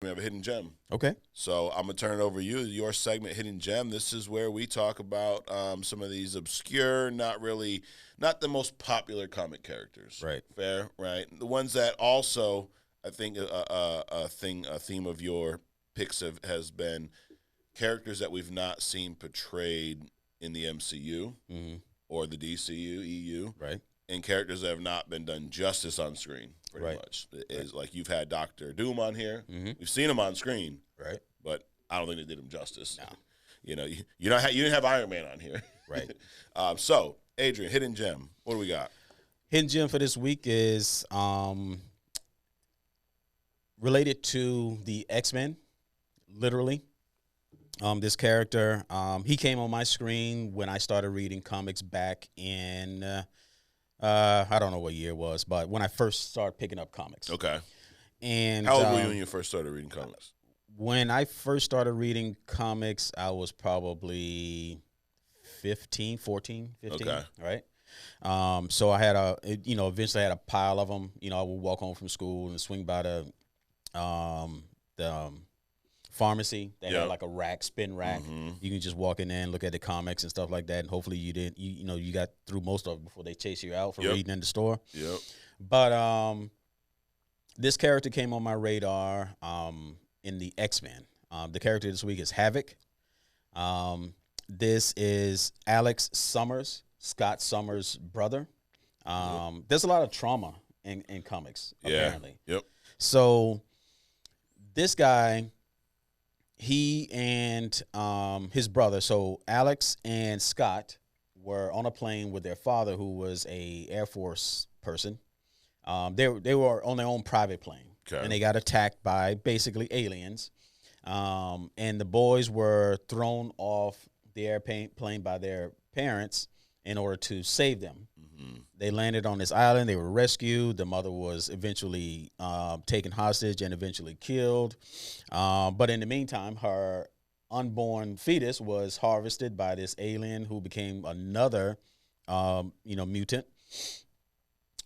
We have a hidden gem. Okay. So I'm gonna turn it over to you. Your segment, hidden gem. This is where we talk about some of these obscure, not the most popular comic characters. Right. Fair, right? The ones that also, I think, a theme of your picks has been characters that we've not seen portrayed in the MCU Mm-hmm. or the DCU, EU, Right. and characters that have not been done justice on screen. Pretty Right. much is like you've had Doctor Doom on here. Mm-hmm. We've seen him on screen, Right. but I don't think they did him justice. No. You didn't have Iron Man on here, Right. So Adrian, hidden gem. What do we got? Hidden gem for this week is related to the X-Men, literally. This character, he came on my screen when I started reading comics back in, I don't know what year it was, but when I first started picking up comics. Okay. And How old were you when you first started reading comics? when I first started reading comics, I was probably 15. Okay. Right? So I had eventually I had a pile of them. I would walk home from school and swing by the pharmacy. They Yeah. had like a spin rack. Mm-hmm. You can just walk in there and look at the comics and stuff like that. And hopefully you got through most of it before they chase you out for Yep. reading in the store. Yep. But this character came on my radar in the X-Men. The character this week is Havok. This is Alex Summers, Scott Summers' brother. There's a lot of trauma in comics, apparently. Yep. So this guy, he and his brother, so Alex and Scott were on a plane with their father, who was a Air Force person. They were on their own private plane, Okay. and they got attacked by basically aliens. And the boys were thrown off the airplane by their parents in order to save them. Mm-hmm. They landed on this island. They were rescued. The mother was eventually taken hostage and eventually killed. But in the meantime, her unborn fetus was harvested by this alien who became another, mutant.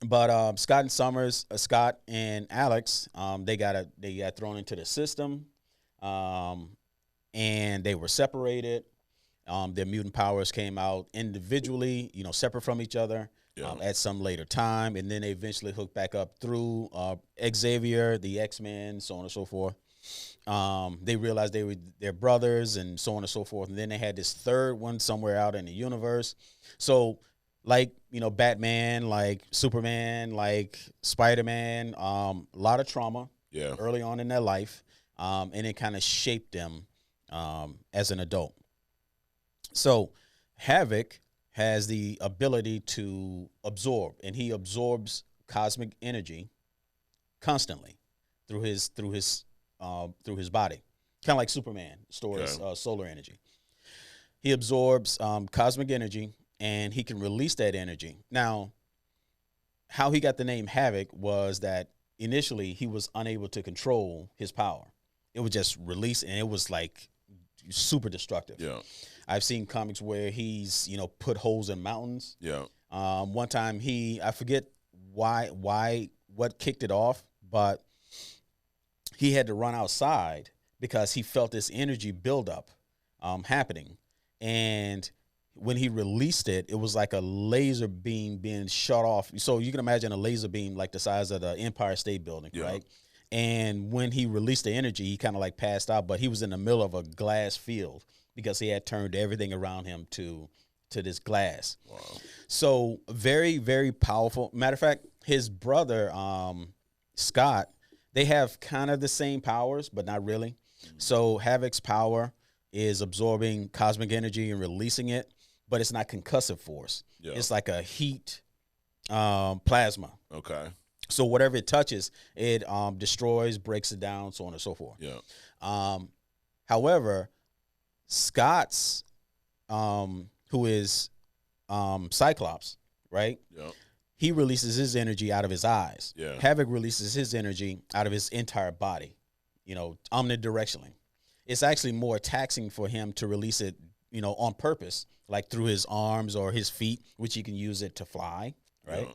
But Scott and Alex, they got thrown into the system, and they were separated. Their mutant powers came out individually, separate from each other. Yeah. At some later time, and then they eventually hooked back up through Xavier, the X-Men, so on and so forth. They realized they were their brothers, and so on and so forth. And then they had this third one somewhere out in the universe. So, like Batman, like Superman, like Spider-Man, a lot of trauma Yeah. early on in their life, and it kind of shaped them as an adult. So, Havok has the ability to absorb, and he absorbs cosmic energy constantly through his body, kind of like Superman stores solar energy. He absorbs cosmic energy, and he can release that energy. Now, how he got the name Havok was that initially he was unable to control his power. It was just released, and it was like super destructive. Yeah. I've seen comics where he's, put holes in mountains. Yeah. One time I forget what kicked it off, but he had to run outside because he felt this energy buildup happening. And when he released it, it was like a laser beam being shot off. So you can imagine a laser beam like the size of the Empire State Building, Yeah. right? And when he released the energy, he kind of like passed out, but he was in the middle of a glass field because he had turned everything around him to this glass. Wow. So very, very powerful. Matter of fact, his brother, Scott, they have kind of the same powers, but not really. Mm-hmm. So Havok's power is absorbing cosmic energy and releasing it, but it's not concussive force. Yeah. It's like a heat plasma. Okay. So whatever it touches, it destroys, breaks it down, so on and so forth. Yeah. However, Scott's, who is Cyclops, right? Yeah. He releases his energy out of his eyes. Yeah. Havok releases his energy out of his entire body, omnidirectionally. It's actually more taxing for him to release it, on purpose, like through his arms or his feet, which he can use it to fly, right?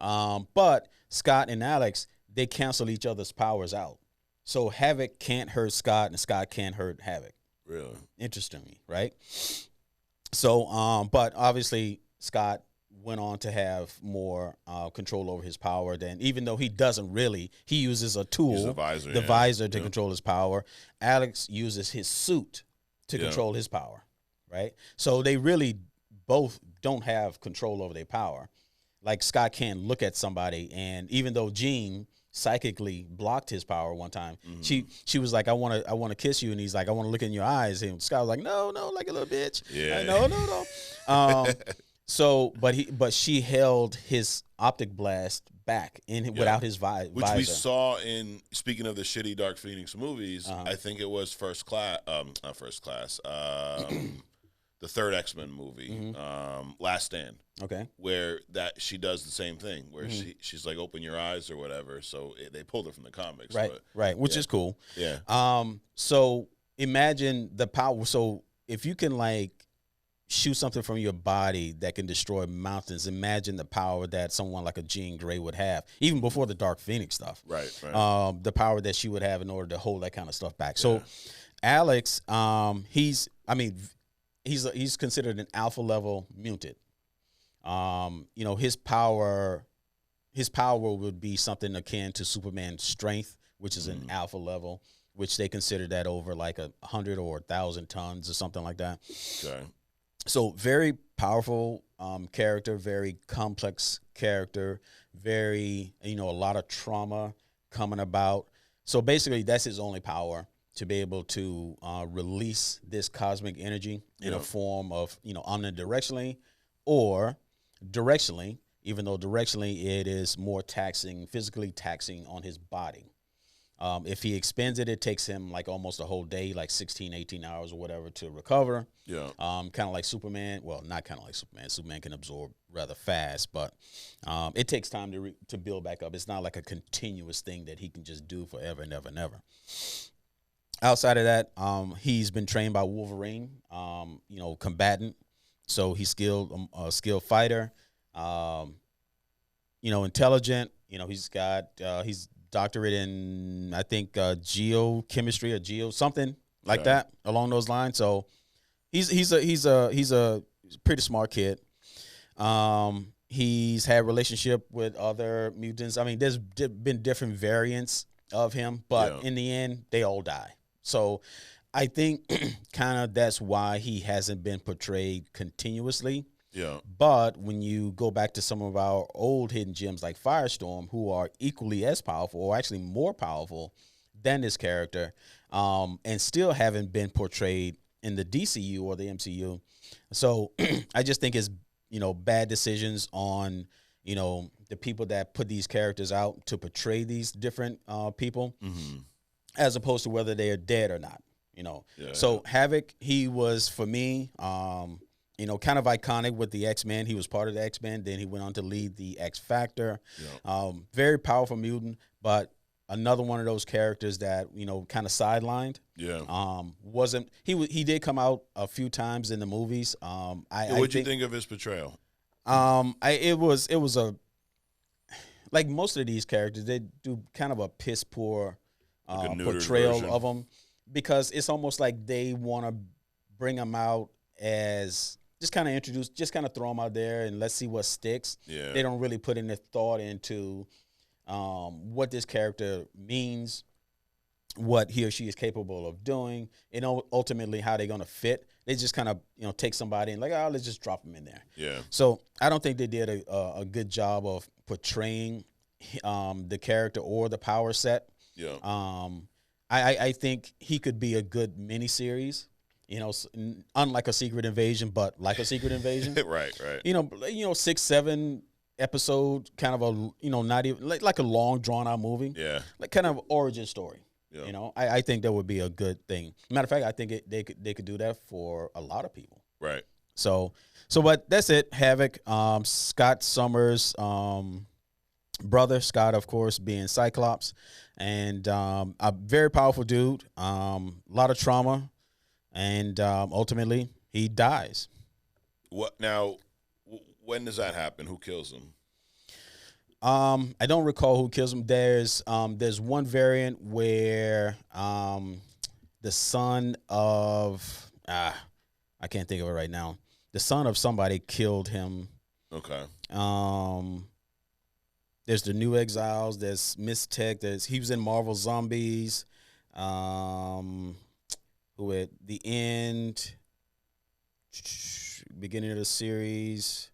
Yeah. But Scott and Alex, they cancel each other's powers out. So Havok can't hurt Scott, and Scott can't hurt Havok. Really? Interestingly, right? So, but obviously Scott went on to have more control over his power than, even though he doesn't really, he uses a tool, He's a visor, the yeah. visor to Yeah. control his power. Alex uses his suit to Yeah. control his power, right? So they really both don't have control over their power. Like Scott can't look at somebody, and even though Jean psychically blocked his power one time, she was like, I want to kiss you, and he's like, I want to look in your eyes, and Scott was like, no, like a little bitch. Yeah. No. So, but she held his optic blast back without his visor. Which we saw in, speaking of the shitty Dark Phoenix movies, Uh-huh. I think it was not First Class, the third X-Men movie, Last Stand. Okay. Where that she does the same thing, where she's like, open your eyes or whatever. So they pulled it from the comics. Right, but, right, which is cool. Yeah. So imagine the power. So if you can like shoot something from your body that can destroy mountains, imagine the power that someone like a Jean Grey would have, even before the Dark Phoenix stuff. Right. The power that she would have in order to hold that kind of stuff back. So Alex, he's considered an alpha level mutant. His power would be something akin to Superman's strength, which is an alpha level, which they consider that over like 100 or 1,000 tons or something like that. Okay. So very powerful character, very complex character, very, a lot of trauma coming about. So basically that's his only power, to be able to release this cosmic energy in a form of, omnidirectionally or directionally, even though directionally it is more taxing, physically taxing on his body. If he expends it, it takes him like almost a whole day, like 16, 18 hours or whatever to recover. Yeah. Kind of like Superman. Well, not kind of like Superman. Superman can absorb rather fast, but it takes time to build back up. It's not like a continuous thing that he can just do forever and ever and ever. Outside of that, he's been trained by Wolverine, combatant. So he's a skilled fighter, intelligent. He's doctorate in, I think, geochemistry or something like that along those lines. So he's a pretty smart kid. He's had relationship with other mutants. I mean, there's been different variants of him, but in the end, they all die. So I think kind of that's why he hasn't been portrayed continuously. Yeah. But when you go back to some of our old hidden gems like Firestorm, who are equally as powerful or actually more powerful than this character, and still haven't been portrayed in the DCU or the MCU. So I just think it's, bad decisions on, the people that put these characters out to portray these different people, as opposed to whether they are dead or not, So Havok, he was, for me, kind of iconic with the X-Men. He was part of the X-Men. Then he went on to lead the X Factor. Yeah. Very powerful mutant, but another one of those characters that, kind of sidelined. Yeah. He did come out a few times in the movies. What'd you think of his portrayal? It was like most of these characters, they do kind of a piss poor portrayal version of them, because it's almost like they want to bring them out as just kind of throw them out there and let's see what sticks. Yeah. They don't really put any thought into what this character means, what he or she is capable of doing, and ultimately how they're going to fit. They just kind of, take somebody and like, let's just drop them in there. Yeah. So I don't think they did a good job of portraying the character or the power set. Yeah. I think he could be a good miniseries. Unlike a Secret Invasion, but like a Secret Invasion. Right. 6-7 episode, kind of a, not even like a long drawn out movie. Yeah. Like kind of origin story. Yeah. I think that would be a good thing. Matter of fact, I think they could do that for a lot of people. Right. So but that's it. Havok, Scott Summers, brother, Scott, of course, being Cyclops, and a very powerful dude. A lot of trauma. And ultimately, he dies. What now? When does that happen? Who kills him? I don't recall who kills him. There's one variant where the son of I can't think of it right now. The son of somebody killed him. Okay. There's the New Exiles. There's Miss Tech. He was in Marvel Zombies. Who at the end, beginning of the series.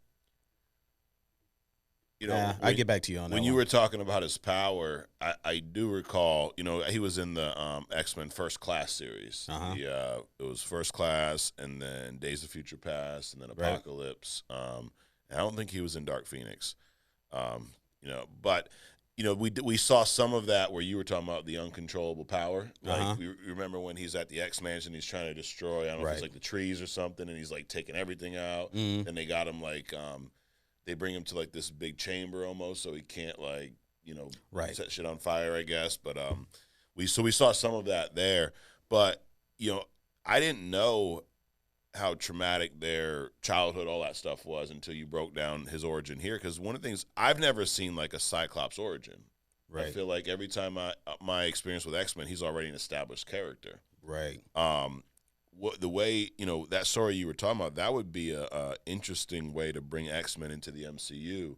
You know, I'll get back to you on that. When you were talking about his power, I do recall, he was in the X-Men First Class series. Uh-huh. It was First Class, and then Days of Future Past, and then Apocalypse. Right. And I don't think he was in Dark Phoenix. But we saw some of that where you were talking about the uncontrollable power. Like we remember when he's at the X-Mansion, he's trying to destroy, I don't know if it's like the trees or something, and he's like taking everything out. And they got him like they bring him to like this big chamber almost, so he can't set shit on fire, I guess. But we saw some of that there. But I didn't know how traumatic their childhood, all that stuff was until you broke down his origin here. Because one of the things, I've never seen like a Cyclops origin. Right. I feel like every time my experience with X-Men, he's already an established character. Right. The way that story you were talking about, that would be a interesting way to bring X-Men into the MCU.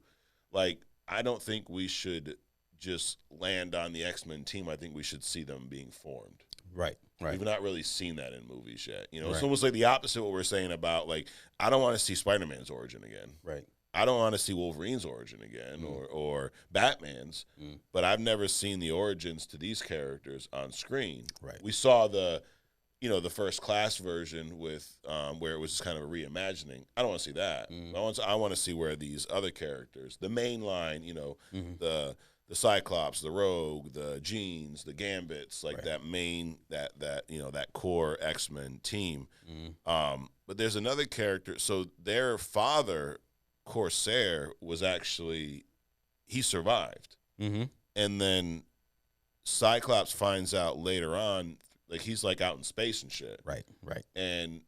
Like, I don't think we should just land on the X-Men team. I think we should see them being formed. Right. We've not really seen that in movies yet. It's almost like the opposite of what we're saying about, like, I don't want to see Spider-Man's origin again. Right. I don't want to see Wolverine's origin again or Batman's, but I've never seen the origins to these characters on screen. Right. We saw the First Class version with where it was just kind of a reimagining. I don't want to see that. I want to see where these other characters, the main line, the Cyclops, the Rogue, the Jeans, the Gambits, like that main that core X-Men team. But there's another character. So their father, Corsair, was actually, he survived, and then Cyclops finds out later on, like he's like out in space and shit. Right. And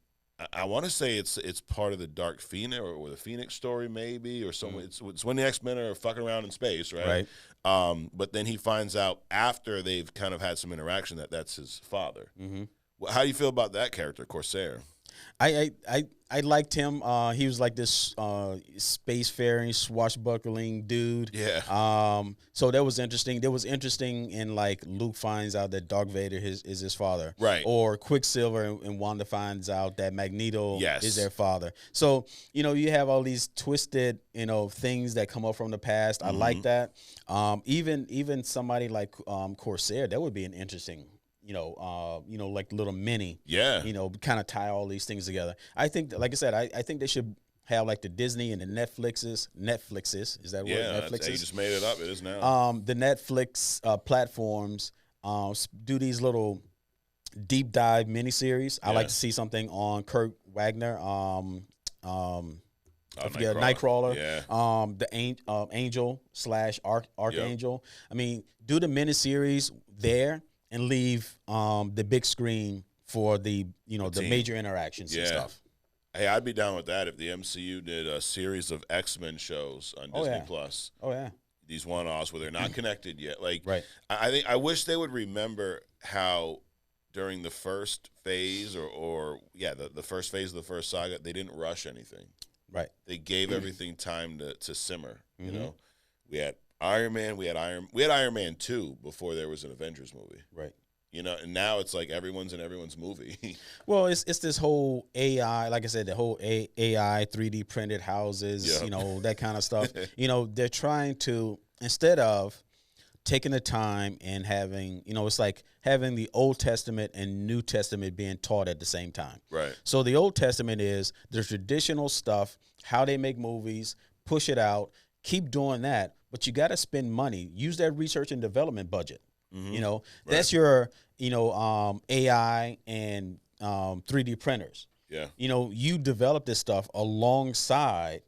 I want to say it's part of the Dark Phoenix or the Phoenix story maybe, or something. It's when the X-Men are fucking around in space, right? But then he finds out after they've kind of had some interaction that that's his father. How do you feel about that character, Corsair? I liked him. He was like this spacefaring, swashbuckling dude. Yeah. So that was interesting. That was interesting in like Luke finds out that Darth Vader is his father. Right. Or Quicksilver and Wanda finds out that Magneto is their father. So, you have all these twisted, things that come up from the past. I like that. Even somebody like Corsair, that would be an interesting like little mini, kind of tie all these things together. I think, like I said, I think they should have like the Disney and the Netflixes. Is that what Netflix is? You just made it up. It is now. The Netflix platforms do these little deep dive miniseries. I like to see something on Kurt Wagner. Nightcrawler. Yeah. The Angel / Archangel. I mean, do the miniseries there and leave the big screen for the the major interactions and stuff. Hey, I'd be down with that if the MCU did a series of X-Men shows on Disney Plus. Oh yeah. These one-offs where they're not connected yet. Like, right. I wish they would remember how during the first phase the first phase of the first saga, they didn't rush anything. Right. They gave everything time to simmer. We had Iron Man, we had Iron Man 2 before there was an Avengers movie. Right. And now it's like everyone's in everyone's movie. Well, it's this whole AI, like I said, the whole AI 3D printed houses, that kind of stuff. They're trying to, instead of taking the time and having, it's like having the Old Testament and New Testament being taught at the same time. Right. So the Old Testament is the traditional stuff, how they make movies, push it out, keep doing that, but you got to spend money. Use that research and development budget. That's your, AI and 3D printers. Yeah. You develop this stuff alongside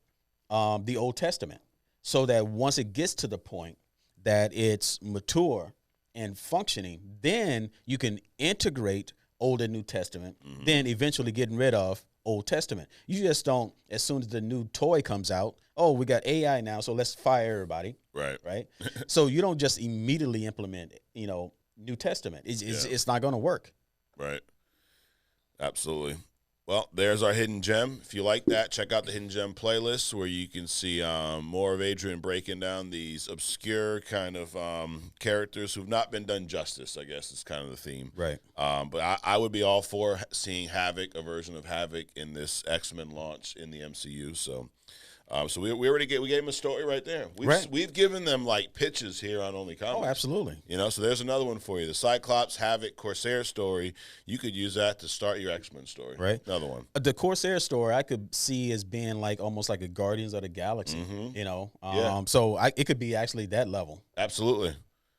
the Old Testament so that once it gets to the point that it's mature and functioning, then you can integrate Old and New Testament, then eventually getting rid of Old Testament. You just don't, as soon as the new toy comes out, oh, we got AI now, so let's fire everybody. Right. So you don't just immediately implement, New Testament. It's not going to work. Right. Absolutely. Well, there's our hidden gem. If you like that, check out the hidden gem playlist where you can see more of Adrian breaking down these obscure kind of characters who've not been done justice, I guess is kind of the theme. Right. But I would be all for seeing Havok, a version of Havok in this X-Men launch in the MCU. So we already we gave him a story right there. We've given them like pitches here on Only Comics. Oh, absolutely. So there's another one for you. The Cyclops, Havok, Corsair story. You could use that to start your X-Men story. Right. Another one. The Corsair story I could see as being like almost like a Guardians of the Galaxy. Mm-hmm. So it could be actually that level. Absolutely.